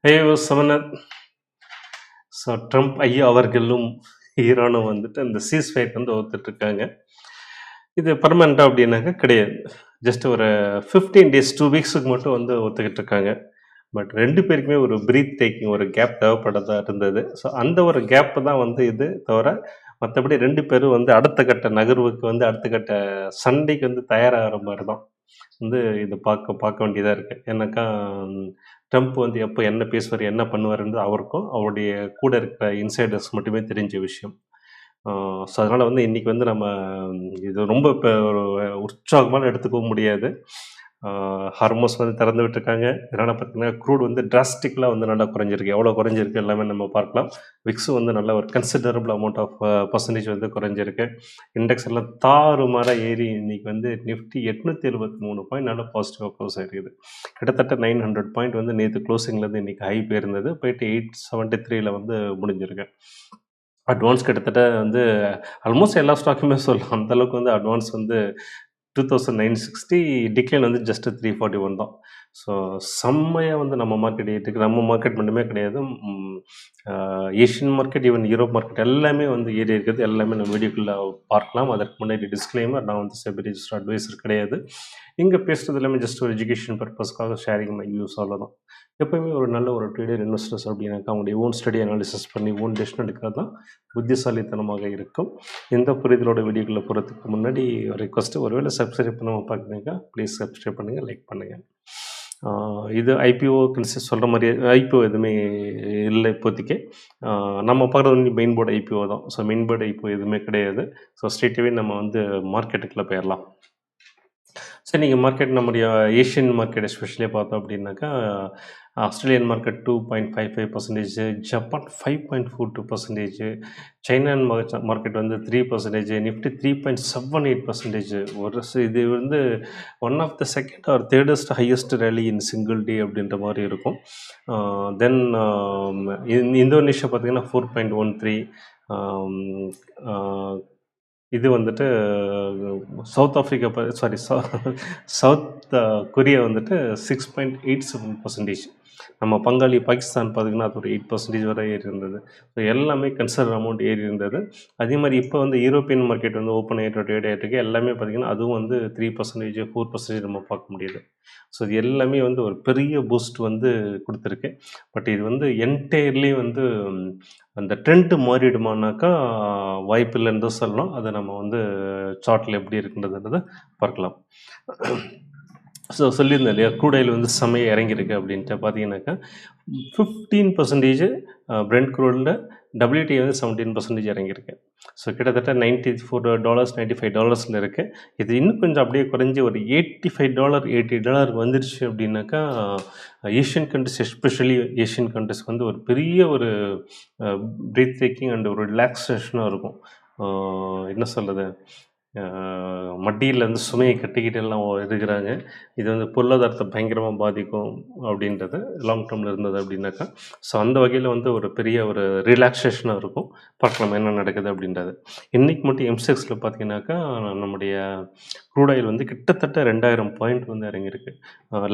ஐயோ! சமணர். So Trump ஐயா அவர்களும், ஈரானும் வந்துட்டு அந்த சீஸ்ஃபயர் வந்து ஒத்துட்ருக்காங்க. இது பெர்மனன்ட்டா அப்படின்னாக்கா கிடையாது. ஜஸ்ட் ஒரு 15 டேஸ் 2 வீக்ஸுக்கு மட்டும் வந்து ஒத்துக்கிட்டு இருக்காங்க. பட் 2 பேருக்குமே ஒரு பிரீத் டேக்கிங் ஒரு கேப் தேவைப்படதா இருந்தது. ஸோ அந்த ஒரு கேப் தான் வந்து இது தவிர, மத்தபடி 2 பேரும் வந்து அடுத்த கட்ட நகர்வுக்கு வந்து அடுத்த கட்ட சண்டைக்கு வந்து தயாராகுற மாரி தான் வந்து இது பார்க்க பார்க்க வேண்டியதா இருக்கு. ஏன்னாக்கா ட்ரம்ப் வந்து எப்போ என்ன பேசுவாரு, என்ன பண்ணுவாருன்றது அவருக்கும், அவருடைய கூட இருக்கிற இன்சைடர்ஸ் மட்டுமே தெரிஞ்ச விஷயம். ஸோ அதனால வந்து இன்னைக்கு வந்து நம்ம இது ரொம்ப இப்ப ஒரு உற்சாகமான எடுத்துக்க முடியாது. ஹார்மோஸ் வந்து திறந்து விட்டுருக்காங்க. இதனால பார்த்தீங்கன்னா, க்ரூட் வந்து டிராஸ்டிக்கலா வந்து நல்லா குறைஞ்சிருக்கு. எவ்வளோ குறைஞ்சிருக்கு எல்லாமே நம்ம பார்க்கலாம். விக்ஸும் வந்து நல்ல ஒரு கன்சிடரபிள் அமௌண்ட் ஆஃப் பெர்சன்டேஜ் வந்து குறைஞ்சிருக்கு. இண்டெக்ஸ் எல்லாம் தாறுமாறா ஏறி இன்னைக்கு வந்து நிஃப்டி 873 பாயிண்ட் நல்லா பாசிட்டிவா க்ளோஸ் ஆயிருக்குது. கிட்டத்தட்ட 900 பாயிண்ட் வந்து நேத்து குளோசிங்லேருந்து இன்னைக்கு ஹை போயிருந்தது. போயிட்டு 873ல வந்து முடிஞ்சிருக்கு. அட்வான்ஸ் கிட்டத்தட்ட வந்து ஆல்மோஸ்ட் எல்லா ஸ்டாக்குமே சொல்லலாம். அந்த அளவுக்கு வந்து அட்வான்ஸ் வந்து 2960 டிக்ளைன் வந்து ஜஸ்ட் 341 தான். ஸோ செம்மையா வந்து நம்ம மார்க்கெட் ஏறிருக்கு. நம்ம மார்க்கெட் மட்டுமே கிடையாது. Asian market, even Europe market எல்லாமே வந்து ஏறி இருக்குது. எல்லாமே நம்ம வீடியோக்குள்ள பார்க்கலாம். அதற்கு முன்னாடி டிஸ்க்ளைமர், நான் வந்து செபி ரிஜிஸ்டர்ட் அட்வைசர் கிடையாது. இங்க பேசுறது எல்லாமே ஜஸ்ட் ஒரு எஜுகேஷன் பர்பஸ்க்காக ஷேரிங் மை வியூஸ் அவ்வளோதான். எப்பவுமே ஒரு நல்ல ஒரு ட்ரேடர் இன்வெஸ்டர்ஸ் அப்படின்னாக்கா அவங்களுடைய ஓன் ஸ்டடி அனாலிசிஸ் பண்ணி ஓன் டெசிஷன் எடுக்கிறது தான் புத்திசாலித்தனமாக இருக்கும். இந்த புரிதலோட வீடியோக்குள்ள போகிறதுக்கு முன்னாடி ஒரு ரிக்வஸ்ட்டு, ஒருவேளை சப்ஸ்கிரைப் பண்ணாமல் பார்க்குறீங்க ப்ளீஸ் சப்ஸ்கிரைப் பண்ணுங்கள், லைக் பண்ணுங்கள். இது ஐபிஓ கன்சிஸ்ட் சொல்கிற மாதிரி ஐபிஓ எதுவுமே இல்லை இப்போதைக்கு. நம்ம பார்க்குறது வந்து மெயின் போர்டு ஐபிஓ தான். ஸோ மெயின் போர்டு ஐபிஓ எதுவுமே கிடையாது. ஸோ ஸ்ட்ரெயிட்டாகவே நம்ம வந்து மார்க்கெட்டுக்குள்ளே போயிடலாம். சரி, நீங்கள் மார்க்கெட் நம்முடைய ஏஷியன் மார்க்கெட் எஸ்பெஷலி பார்த்தோம் அப்படின்னாக்கா, Australian market 2.55%, Japan 5.42%, China market வந்து 3%, நிஃப்டி 3.78%. இது வந்து one of the second or thirdest highest rally in single day அப்படின்ற மாதிரி இருக்கும். தென் இந்தோனேஷியா பார்த்தீங்கன்னா 4.13, இது வந்துட்டு south Africa sorry south Korea வந்துட்டு 6.87%. நம்ம பங்காளி பாகிஸ்தான் பார்த்தீங்கன்னா அது ஒரு 8% வரை ஏறி இருந்தது. ஸோ எல்லாமே கன்சிடர் அமௌண்ட் ஏறி இருந்தது. அதே மாதிரி இப்போ வந்து யூரோப்பியன் மார்க்கெட் வந்து ஓப்பன் ஆகிட்டு ட்ரேட் ஆகிட்டு இருக்கு. எல்லாமே பார்த்தீங்கன்னா அதுவும் வந்து 3%, 4% நம்ம பார்க்க முடியுது. ஸோ இது எல்லாமே வந்து ஒரு பெரிய பூஸ்ட் வந்து கொடுத்துருக்கு. பட் இது வந்து என்டையர்லி வந்து அந்த ட்ரெண்ட் மாறிடுமானாக்கா வாய்ப்பு இல்லைன்னு தான் சொல்லணும். அதை நம்ம வந்து சார்ட்டில் எப்படி இருக்குன்றதை பார்க்கலாம். ஸோ சொல்லியிருந்தேன் இல்லையா, க்ரூட் ஆயில் வந்து செம்மையாக இறங்கியிருக்கு அப்படின்ட்டு. பார்த்தீங்கன்னாக்கா 15% பிரெண்ட் க்ரூடில், WTI வந்து 17% இறங்கியிருக்கு. ஸோ கிட்டத்தட்ட $94, $95 இருக்குது. இது இன்னும் கொஞ்சம் அப்படியே குறைஞ்சி ஒரு $85, $80 வந்துருச்சு அப்படின்னாக்கா, Asian countries especially Asian countries வந்து ஒரு பெரிய ஒரு பிரீத் டேக்கிங் அண்ட் ஒரு ரிலாக்ஸேஷனாக இருக்கும். என்ன சொல்கிறது, மடியில் வந்து சுமையை கட்டிக்கிட்டு எல்லாம் இருக்கிறாங்க. இது வந்து பொருளாதாரத்தை பயங்கரமாக பாதிக்கும் அப்படின்றது லாங் டேர்மில் இருந்தது அப்படின்னாக்கா. ஸோ அந்த வகையில் வந்து ஒரு பெரிய ஒரு ரிலாக்ஸேஷனாக இருக்கும். பார்க்கலாம் என்ன நடக்குது அப்படின்றது. இன்றைக்கி மட்டும் எம்செக்ஸில் பார்த்தீங்கன்னாக்கா நம்முடைய க்ரூட் ஆயில் வந்து கிட்டத்தட்ட 2000 பாயிண்ட் வந்து இறங்கியிருக்கு.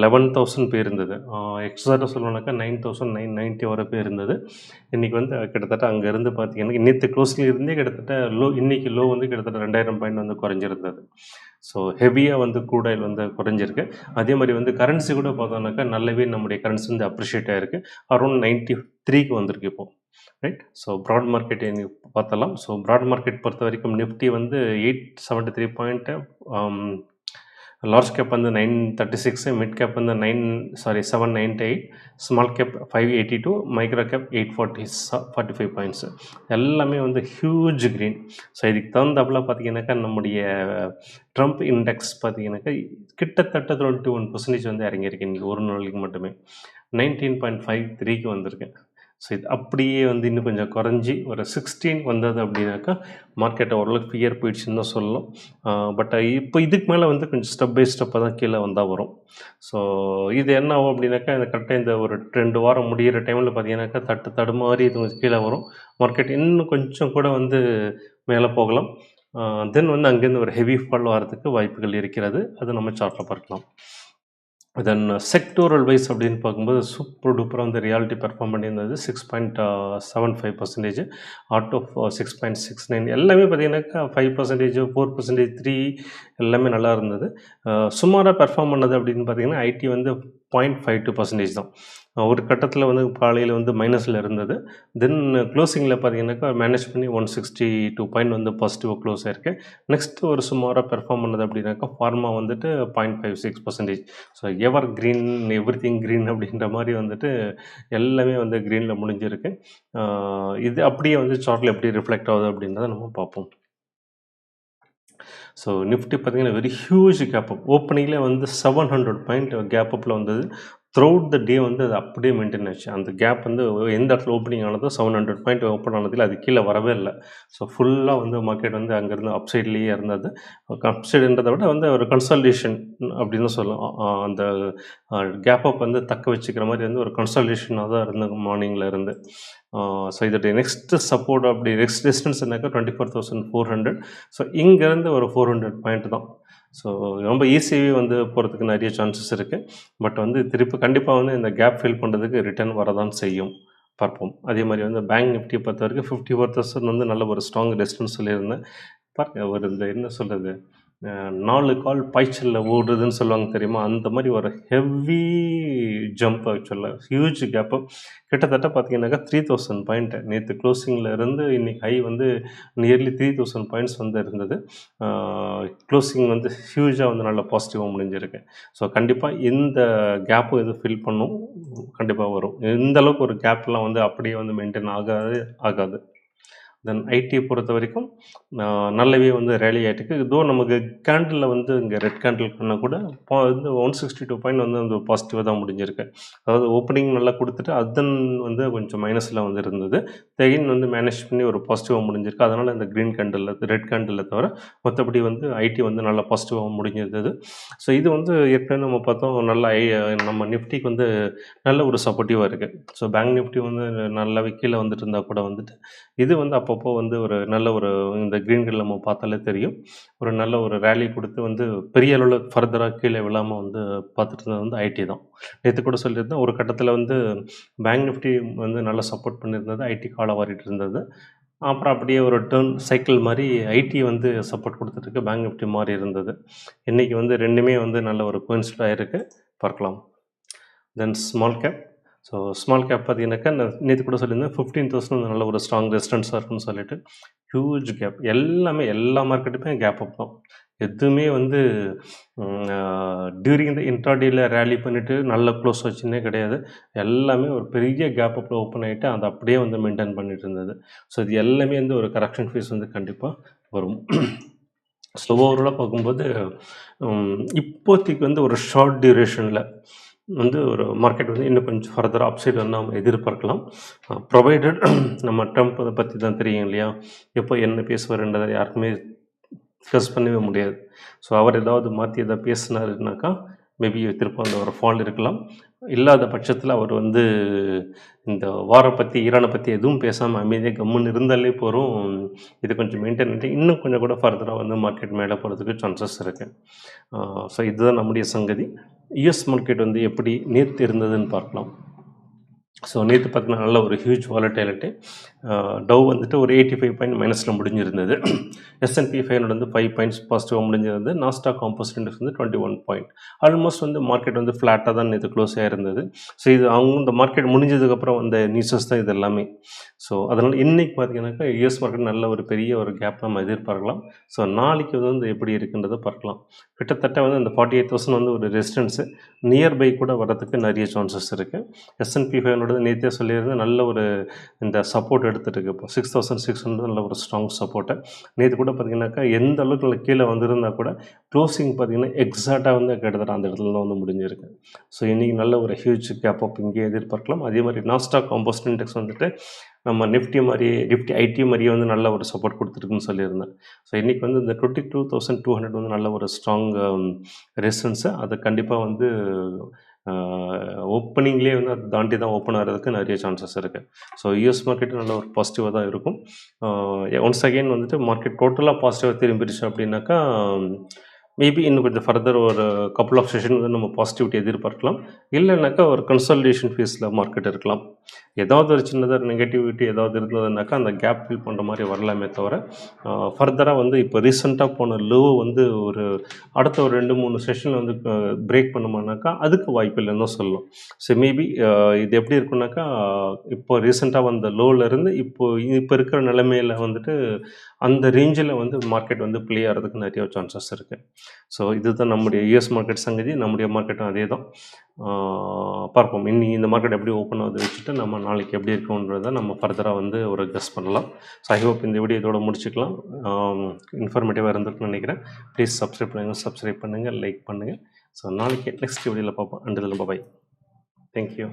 11,000 பேர் இருந்தது. எக்ஸாக்டாக சொல்லணுன்னாக்கா 9,990 வரை பேர் இருந்தது. இன்றைக்கி வந்து கிட்டத்தட்ட அங்கேருந்து பார்த்தீங்கன்னா நேற்று க்ளோஸில் இருந்தே கிட்டத்தட்ட இன்றைக்கி லோ வந்து கிட்டத்தட்ட 2000 பாயிண்ட் வந்து குறைஞ்சிருந்தது. ஸோ ஹெவியாக வந்து க்ரூட் ஆயில் வந்து குறைஞ்சிருக்கு. அதே மாதிரி வந்து கரன்சி கூட பார்த்தோம்னாக்கா நல்லாவே நம்முடைய கரன்சி வந்து அப்ரிஷியேட் ஆகிருக்கு. அரௌண்ட் 93க்கு வந்திருக்கு இப்போது. ரைட். ஸோ ப்ராட் மார்க்கெட் பார்த்தலாம். ஸோ ப்ராட் மார்க்கெட் பொறுத்த வரைக்கும் நிஃப்டி வந்து 873 பாயிண்ட்டு, லார்ஜ் கேப் வந்து 936, மிட் கேப் வந்து 798, small cap 582, micro gap 845 points. எல்லாமே வந்து ஹியூஜ் க்ரீன். ஸோ இதுக்கு தகுந்தாப்புல பார்த்தீங்கன்னாக்கா நம்முடைய ட்ரம்ப் இண்டெக்ஸ் பார்த்தீங்கன்னாக்கா கிட்டத்தட்ட 21% வந்து இறங்கியிருக்கு இன்றைக்கி ஒரு நாளைக்கு மட்டுமே. 19.53க்கு வந்திருக்கு. ஸோ இது அப்படியே வந்து இன்னும் கொஞ்சம் குறைஞ்சி ஒரு 16 வந்தது அப்படின்னாக்கா மார்க்கெட்டை ஓரளவுக்கு ஃபியர் போயிடுச்சுன்னு தான் சொல்லணும். பட் இப்போ இதுக்கு மேலே வந்து கொஞ்சம் ஸ்டெப் பை ஸ்டெப்பாக தான் கீழே வந்தால் வரும். ஸோ இது என்ன ஆகும் அப்படின்னாக்கா, இந்த கரெக்டாக இந்த ஒரு 2 வாரம் முடிகிற டைமில் பார்த்தீங்கன்னாக்கா தடுமாறி இது கொஞ்சம் கீழே வரும். மார்க்கெட் இன்னும் கொஞ்சம் கூட வந்து மேலே போகலாம். தென் வந்து அங்கேருந்து ஒரு ஹெவி ஃபால் வரதுக்கு வாய்ப்புகள் இருக்கிறது. அது நம்ம சார்ட்டில் பார்க்கலாம். தென் செக்டோரல் வைஸ் அப்படின்னு பார்க்கும்போது சூப்பர் டூப்பராக வந்து ரியாலிட்டி பெர்ஃபார்ம் பண்ணியிருந்தது 6.75%, அவுட் ஆஃப் 6.69. எல்லாமே பார்த்தீங்கன்னாக்கா 5%, 4%, 3 எல்லாமே நல்லா இருந்தது. சுமாராக பெர்ஃபார்ம் பண்ணது அப்படின்னு பார்த்தீங்கன்னா ஐடி வந்து 0.52% தான். ஒரு கட்டத்தில் வந்து காலையில் வந்து மைனஸில் இருந்தது. தென் க்ளோசிங்கில் பார்த்தீங்கன்னாக்கா மேனேஜ் பண்ணி 162 பாயிண்ட் வந்து பாசிட்டிவாக க்ளோஸ் ஆயிருக்கு. நெக்ஸ்ட் ஒரு சுமாராக பெர்ஃபார்ம் பண்ணது அப்படின்னாக்கா ஃபார்மா வந்துட்டு 0.56%. ஸோ எவர் க்ரீன் எவ்ரிதிங் க்ரீன் அப்படின்ற மாதிரி வந்துட்டு எல்லாமே வந்து க்ரீனில் முடிஞ்சிருக்கு. இது அப்படியே வந்து சார்ட்டில் எப்படி ரிஃப்ளெக்ட் ஆகுது அப்படின்றத நம்ம பார்ப்போம். ஸோ நிஃப்டி பார்த்தீங்கன்னா வெரி ஹியூஜ் கேப் அப். ஓப்பனிங்கில் வந்து 700 பாயிண்ட் கேப் அப்பில் வந்தது. த்ரூஅவுட் த டே வந்து அது அப்படியே மெயின்டைன் ஆச்சு. அந்த கேப் வந்து எந்த இடத்துல ஓப்பனிங் ஆனதோ 700 பாயிண்ட் ஓப்பன் ஆனதில் அது கீழே வரவே இல்லை. ஸோ ஃபுல்லாக வந்து மார்க்கெட் வந்து அங்கேருந்து அப்சைட்லேயே இருந்தது. அப்சைடுன்றதை விட வந்து ஒரு கன்சல்டேஷன் அப்படின்னு சொல்லலாம். அந்த கேப் அப் வந்து தக்க வச்சுக்கிற மாதிரி வந்து ஒரு கன்சல்டேஷனாக தான் இருந்தது மார்னிங்கில் இருந்து. ஸோ இதோடைய நெக்ஸ்ட் சப்போர்ட் அப்படி நெக்ஸ்ட் டிஸ்டன்ஸ் என்னக்கா 24,400. ஸோ இங்கேருந்து ஒரு 400 பாயிண்ட் தான். ஸோ ரொம்ப ஈஸியாகவே வந்து போகிறதுக்கு நிறைய சான்சஸ் இருக்குது. பட் வந்து திருப்பி கண்டிப்பாக வந்து இந்த கேப் ஃபில் பண்ணுறதுக்கு ரிட்டர்ன் வரதான் செய்யும். பார்ப்போம். அதே மாதிரி வந்து பேங்க் நிஃப்டி பொறுத்த வரைக்கும் 54,000 வந்து நல்ல ஒரு ஸ்ட்ராங் ரெசிஸ்டன்ஸ் சொல்லியிருந்தேன். பாருங்க ஒரு இந்த என்ன சொல்கிறது, 4 கால் பாய்ச்சலில் ஓடுறதுன்னு சொல்லுவாங்க தெரியுமா? அந்த மாதிரி ஒரு ஹெவி ஜம்ப் ஆக்சுவலாக ஹியூஜ் கேப்பு. கிட்டத்தட்ட பார்த்தீங்கன்னாக்கா 3000 பாயிண்ட் நேற்று க்ளோசிங்கில் இருந்து இன்றைக்கி ஹை வந்து நியர்லி 3000 பாயிண்ட்ஸ் வந்து இருந்தது. க்ளோசிங் வந்து ஹியூஜாக வந்து நல்லா பாசிட்டிவாக முடிஞ்சிருக்கு. ஸோ கண்டிப்பாக இந்த கேப்பும் இது ஃபில் பண்ணும், கண்டிப்பாக வரும். இந்த அளவுக்கு ஒரு கேப்லாம் வந்து அப்படியே வந்து மெயின்டைன் ஆகாது. தென் ஐடி பொறுத்த வரைக்கும் நல்லாவே வந்து ரேலி ஆகிட்டுருக்கு. இதோ நமக்கு கேண்டிலில் வந்து இங்கே ரெட் கேண்டில் பண்ணால் கூட வந்து 162 பாயிண்ட் வந்து அந்த பாசிட்டிவாக தான் முடிஞ்சிருக்கு. அதாவது ஓப்பனிங் நல்லா கொடுத்துட்டு அதன் வந்து கொஞ்சம் மைனஸில் வந்து இருந்தது. தெகின் வந்து மேனேஜ் பண்ணி ஒரு பாசிட்டிவாக முடிஞ்சிருக்கு. அதனால் இந்த க்ரீன் கேண்டில் ரெட் கேண்டில் தவிர மற்றபடி வந்து ஐடி வந்து நல்லா பாசிட்டிவாக முடிஞ்சிருந்தது. ஸோ இது வந்து ஏற்கனவே நம்ம பார்த்தோம் நல்லா நம்ம நிஃப்டிக்கு வந்து நல்ல ஒரு சப்போர்ட்டிவாக இருக்குது. ஸோ பேங்க் நிஃப்டி வந்து நல்லாவே கீழே வந்துட்டு இருந்தால் கூட வந்துட்டு இது வந்து அப்பப்போ வந்து ஒரு நல்ல ஒரு இந்த க்ரீன் கலர் நம்ம பார்த்தாலே தெரியும். ஒரு நல்ல ஒரு ரேலி கொடுத்து வந்து பெரிய அளவில் ஃபர்தராக கீழே விழாமல் வந்து பார்த்துட்டு இருந்தது வந்து ஐடி தான். நேற்று கூட சொல்லியிருந்தேன் ஒரு கட்டத்தில் வந்து பேங்க் நிஃப்டி வந்து நல்லா சப்போர்ட் பண்ணியிருந்தது, ஐடி காலை வாரிட்டு இருந்தது. அப்புறம் அப்படியே ஒரு டர்ன் சைக்கிள் மாதிரி ஐடி வந்து சப்போர்ட் கொடுத்துட்டு பேங்க் நிஃப்டி மாறி இருந்தது. இன்றைக்கி வந்து ரெண்டுமே வந்து நல்ல ஒரு கோயின்சிட் ஆகிருக்கு, பார்க்கலாம். தென் small cap. So small cap பார்த்தீங்கன்னாக்கா நான் நேற்று கூட சொல்லியிருந்தேன் 15,000 நல்ல ஒரு ஸ்ட்ராங் ரெசிஸ்டன்ஸாக இருக்குன்னு சொல்லிட்டு ஹியூஜ் கேப். எல்லா மார்க்கெட்டுமே கேப் அப் தான். எதுவுமே வந்து டியூரிங் த இன்ட்ராடேயில் ரேலி பண்ணிவிட்டு நல்ல க்ளோஸ் வச்சுன்னே கிடையாது. எல்லாமே ஒரு பெரிய கேப் அப்பில் ஓப்பன் ஆகிட்டு அதை அப்படியே வந்து மெயின்டைன் பண்ணிட்டு இருந்தது. ஸோ இது எல்லாமே வந்து ஒரு கரெக்ஷன் ஃபேஸ் வந்து கண்டிப்பாக வரும். ஸோ ஓவராலாக பார்க்கும்போது இப்போதைக்கு வந்து ஒரு ஷார்ட் டியூரேஷனில் வந்து ஒரு மார்க்கெட் வந்து இன்னும் கொஞ்சம் ஃபர்தராக அப்சைட் வந்து நம்ம எதிர்பார்க்கலாம். ப்ரொவைடட் நம்ம ட்ரம்ப் அதை பற்றி தான் தெரியும் இல்லையா, எப்போ என்ன பேசுவார்ன்றதை யாருக்குமே கெஸ் பண்ணவே முடியாது. ஸோ அவர் ஏதாவது மாற்றி எதாவது பேசினாருனாக்கா மேபி திரும்ப அந்த ஒரு ஃபால் இருக்கலாம். இல்லாத பட்சத்தில் அவர் வந்து இந்த வாரை பற்றி ஈரானை பற்றி எதுவும் பேசாமல் அமைதியாக கம்முன்னு இருந்தாலே போகிறோம். இது கொஞ்சம் மெயின்டைன் பண்ணிட்டு இன்னும் கொஞ்சம் கூட ஃபர்தராக வந்து மார்க்கெட் மேலே போகிறதுக்கு சான்சஸ் இருக்குது. ஸோ இதுதான் நம்முடைய சங்கதி. யுஎஸ் மார்க்கெட் வந்து எப்படி நேற்று இருந்ததுன்னு பார்க்கலாம். ஸோ நேற்று பார்த்தீங்கன்னா நல்ல ஒரு ஹியூஜ் வாலட்டிலிட்டி. டவ் வந்துட்டு ஒரு 85 பாயிண்ட் மைனஸில் முடிஞ்சிருந்தது. S&P 500 வந்து 5 பாயிண்ட்ஸ் பாசிட்டிவாக முடிஞ்சிருந்தது. நாஸ்டாக் காம்போசிட் இண்டெக்ஸ் வந்து 21 பாயிண்ட். ஆல்மோஸ்ட் வந்து மார்க்கெட் வந்து ஃப்ளாட்டாக தான் நேற்று க்ளோஸ் ஆகிருந்தது. ஸோ இது அவங்க இந்த மார்க்கெட் முடிஞ்சதுக்கப்புறம் வந்த நியூஸஸ் தான் இது எல்லாமே. ஸோ அதனால் இன்றைக்கி பார்த்தீங்கன்னாக்கா யூஎஸ் மார்க்கெட் நல்ல ஒரு பெரிய ஒரு கேப் நம்ம எதிர்பார்க்கலாம். ஸோ நாளைக்கு வந்து எப்படி இருக்குன்றதை பார்க்கலாம். கிட்டத்தட்ட வந்து அந்த 48,000 வந்து ஒரு ரெசிஸ்டன்ஸு நியர்பை கூட வரதுக்கு நிறைய சான்சஸ் இருக்குது. S&P 500 நேற்றே சொல்லியிருந்தேன் நல்ல ஒரு இந்த சப்போர்ட் எடுத்துகிட்டு இருக்கு. இப்போ 6,600 நல்ல ஒரு ஸ்ட்ராங் சப்போர்ட்டை நேற்று கூட பார்த்தீங்கன்னாக்கா எந்த அளவுக்கு கீழே வந்திருந்தால் கூட க்ளோசிங் பார்த்தீங்கன்னா எக்ஸாக்டாக வந்து கிட்டத்தட்ட அந்த இடத்துல தான் வந்து முடிஞ்சிருக்கு. ஸோ இன்றைக்கி நல்ல ஒரு ஹியூஜ் கேப் அப் இங்கே எதிர்பார்க்கலாம். அதே மாதிரி நாஸ்டாக் காம்போசிட் இண்டெக்ஸ் வந்துட்டு நம்ம நிஃப்டி ஐடி மாதிரியே வந்து நல்ல ஒரு சப்போர்ட் கொடுத்துருக்குன்னு சொல்லியிருந்தேன். ஸோ இன்றைக்கி வந்து இந்த 22,200 வந்து நல்ல ஒரு ஸ்ட்ராங் ரெசிஸ்டன்ஸு. அது கண்டிப்பாக வந்து ஓப்பனிங்லேயே வந்து அதை தாண்டி தான் ஓப்பன் ஆகிறதுக்கு நிறைய சான்சஸ் இருக்குது. ஸோ யூஎஸ் மார்க்கெட்டு நல்ல ஒரு பாசிட்டிவாக தான் இருக்கும். ஒன்ஸ் அகெயின் வந்துட்டு மார்க்கெட் டோட்டலாக பாசிட்டிவாக திரும்பிடுச்சு அப்படின்னாக்கா மேபி இன்னும் கொஞ்சம் ஃபர்தர் ஒரு கப்புள் ஆஃப் செஷன் வந்து நம்ம பாசிட்டிவிட்டி எதிர்பார்க்கலாம். இல்லைனாக்கா ஒரு கன்சாலிடேஷன் ஃபேஸில் மார்க்கெட் இருக்கலாம். ஏதாவது ஒரு சின்னதாக நெகட்டிவிட்டி ஏதாவது இருந்ததுனாக்கா அந்த கேப் ஃபில் பண்ணுற மாதிரி வரலாமே தவிர ஃபர்தராக வந்து இப்போ ரீசெண்டாக போன லோ வந்து ஒரு அடுத்த ஒரு 2-3 செஷனில் வந்து பிரேக் பண்ணுமானாக்கா அதுக்கு வாய்ப்பு இல்லைன்னு தான் சொல்லலாம். ஸோ மேபி இது எப்படி இருக்குன்னாக்கா இப்போ ரீசெண்டாக வந்த லோவிலேருந்து இப்போ இருக்கிற நிலைமையில் வந்துட்டு அந்த ரேஞ்சில் வந்து மார்க்கெட் வந்து ப்ளே ஆகிறதுக்கு நிறைய சான்சஸ் இருக்குது. ஸோ இதுதான் நம்முடைய யுஎஸ் மார்க்கெட் சங்கதி. நம்முடைய மார்க்கெட்டும் அதே தான். பார்ப்போம். இந்த மார்க்கெட் எப்படி ஓப்பன் ஆகுது வச்சுட்டு நம்ம நாளைக்கு எப்படி இருக்குன்றதை நம்ம ஃபர்தராக வந்து ஒரு கெஸ் பண்ணலாம். ஸோ ஐ ஹோப் இந்த வீடியோ இதோட முடிச்சுக்கலாம். இன்ஃபர்மேட்டிவாக இருந்திருக்குன்னு நினைக்கிறேன். ப்ளீஸ் சப்ஸ்கிரைப் பண்ணுங்கள், லைக் பண்ணுங்கள். ஸோ நாளைக்கு நெக்ஸ்ட் வீடியோவில் பார்ப்போம். அண்டில் பாய். தேங்க்யூ.